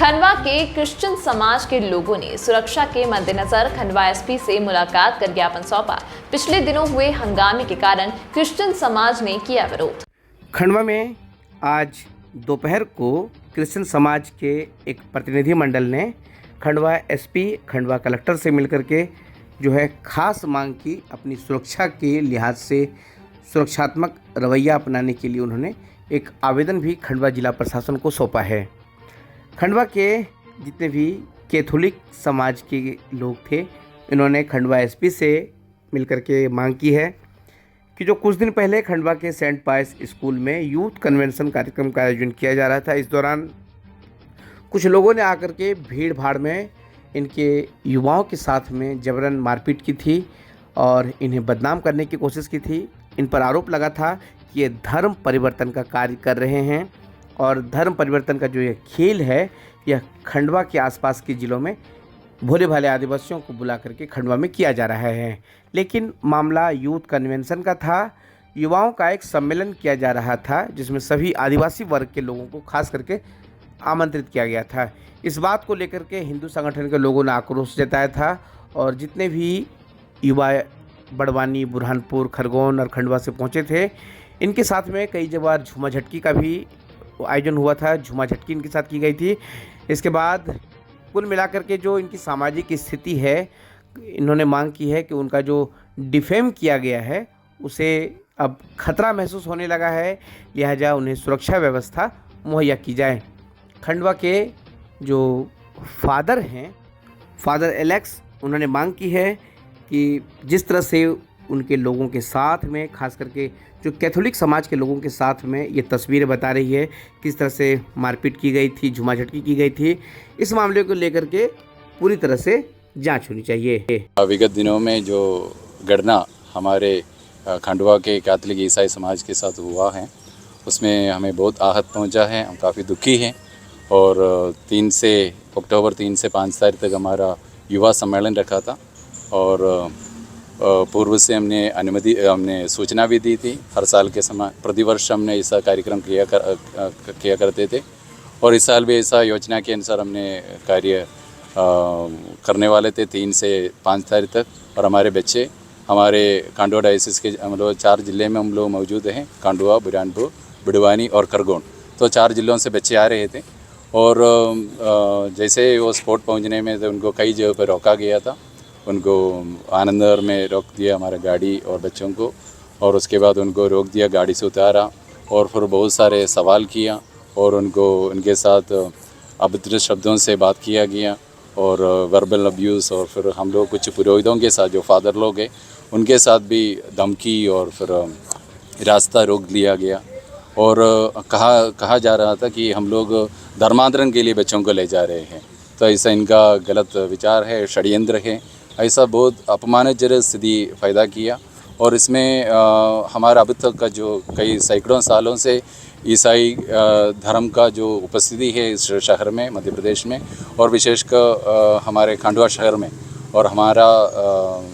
खंडवा के क्रिश्चियन समाज के लोगों ने सुरक्षा के मद्देनजर खंडवा एसपी से मुलाकात कर ज्ञापन सौंपा। पिछले दिनों हुए हंगामे के कारण क्रिश्चियन समाज ने किया विरोध। खंडवा में आज दोपहर को क्रिश्चियन समाज के एक प्रतिनिधि मंडल ने खंडवा एसपी, खंडवा कलेक्टर से मिलकर के जो है खास मांग की। अपनी सुरक्षा के लिहाज से सुरक्षात्मक रवैया अपनाने के लिए उन्होंने एक आवेदन भी खंडवा जिला प्रशासन को सौंपा है। खंडवा के जितने भी कैथोलिक समाज के लोग थे, इन्होंने खंडवा एसपी से मिलकर के मांग की है कि जो कुछ दिन पहले खंडवा के सेंट पायस स्कूल में यूथ कन्वेंशन कार्यक्रम का आयोजन किया जा रहा था। इस दौरान कुछ लोगों ने आकर के भीड़ भाड़ में इनके युवाओं के साथ में जबरन मारपीट की थी और इन्हें बदनाम करने की कोशिश की थी। इन पर आरोप लगा था कि ये धर्म परिवर्तन का कार्य कर रहे हैं और धर्म परिवर्तन का जो ये खेल है यह खंडवा के आसपास के ज़िलों में भोले भाले आदिवासियों को बुला करके खंडवा में किया जा रहा है। लेकिन मामला यूथ कन्वेंशन का था। युवाओं का एक सम्मेलन किया जा रहा था जिसमें सभी आदिवासी वर्ग के लोगों को खास करके आमंत्रित किया गया था। इस बात को लेकर के हिंदू संगठन के लोगों ने आक्रोश जताया था और जितने भी युवा बड़वानी, बुरहानपुर, खरगोन और खंडवा से पहुंचे थे, इनके साथ में कई जगह झूमा झटकी का भी आयोजन हुआ था। झूमा झटकी इनके साथ की गई थी। इसके बाद कुल मिलाकर के जो इनकी सामाजिक स्थिति है, इन्होंने मांग की है कि उनका जो डिफेम किया गया है उसे अब खतरा महसूस होने लगा है, लिहाजा उन्हें सुरक्षा व्यवस्था मुहैया की जाए। खंडवा के जो फादर हैं, फादर एलेक्स, उन्होंने मांग की है कि जिस तरह से उनके लोगों के साथ में, खास करके जो कैथोलिक समाज के लोगों के साथ में ये तस्वीरें बता रही है किस तरह से मारपीट की गई थी, झूमा झटकी की गई थी, इस मामले को लेकर के पूरी तरह से जांच होनी चाहिए। विगत दिनों में जो घटना हमारे खंडवा के कैथोलिक ईसाई समाज के साथ हुआ है उसमें हमें बहुत आहत पहुंचा है। हम काफ़ी दुखी हैं और अक्टूबर 3 से 5 तारीख तक हमारा युवा सम्मेलन रखा था और पूर्व से हमने सूचना भी दी थी। हर साल के समय प्रतिवर्ष हमने ऐसा कार्यक्रम किया करते थे और इस साल भी ऐसा योजना के अनुसार हमने कार्य करने वाले थे 3 से 5 तारीख तक। और हमारे बच्चे हमारे कांडवा डायसिस के हम लोग 4 ज़िले में हम लोग मौजूद हैं, कांडवा, बुरहानपुर, बड़वानी और खरगोन। तो 4 ज़िलों से बच्चे आ रहे थे और जैसे वो स्पॉट पहुंचने में तो उनको कई जगह पर रोका गया था। उनको आनंदनगर में रोक दिया हमारा गाड़ी और बच्चों को, और उसके बाद उनको रोक दिया, गाड़ी से उतारा और फिर बहुत सारे सवाल किया और उनके साथ अभद्र शब्दों से बात किया गया और वर्बल अब्यूज़। और फिर हम लोग कुछ पुरोहितों के साथ, जो फादर लोग हैं, उनके साथ भी धमकी और फिर रास्ता रोक लिया गया और कहा जा रहा था कि हम लोग धर्मांतरण के लिए बच्चों को ले जा रहे हैं। तो ऐसा इनका गलत विचार है, षड्यंत्र है। ऐसा बहुत अपमानजनक स्थिति पैदा किया और इसमें हमारा अभी तक का जो कई सैकड़ों सालों से ईसाई धर्म का जो उपस्थिति है इस शहर में, मध्य प्रदेश में, और विशेषकर हमारे खंडवा शहर में, और हमारा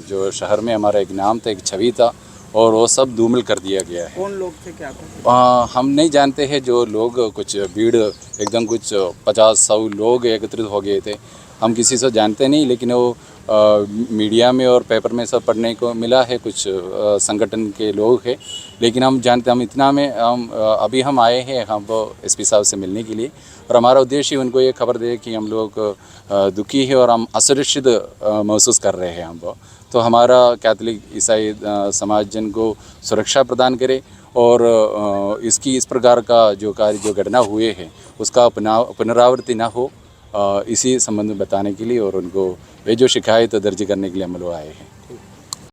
जो शहर में हमारा एक नाम था, एक छवि था, और वो सब धूमिल कर दिया गया है। कौन लोग थे, क्या था? हम नहीं जानते हैं। जो लोग कुछ भीड़ एकदम कुछ 50-100 लोग एकत्रित हो गए थे। हम किसी से जानते नहीं, लेकिन वो मीडिया में और पेपर में सब पढ़ने को मिला है। कुछ संगठन के लोग हैं, लेकिन हम जानते, हम इतना में अभी हम आए हैं हम एसपी साहब से मिलने के लिए, और हमारा उद्देश्य उनको ये खबर दे कि हम लोग दुखी है और हम असुरक्षित महसूस कर रहे हैं। हम तो हमारा कैथोलिक ईसाई समाज जन को सुरक्षा प्रदान करे और इस प्रकार का जो कार्य, जो घटना हुए हैं, उसका पुनरावृत्ति ना हो, इसी संबंध में बताने के लिए और उनको वे जो शिकायत दर्ज करने के लिए हम लोग आए हैं।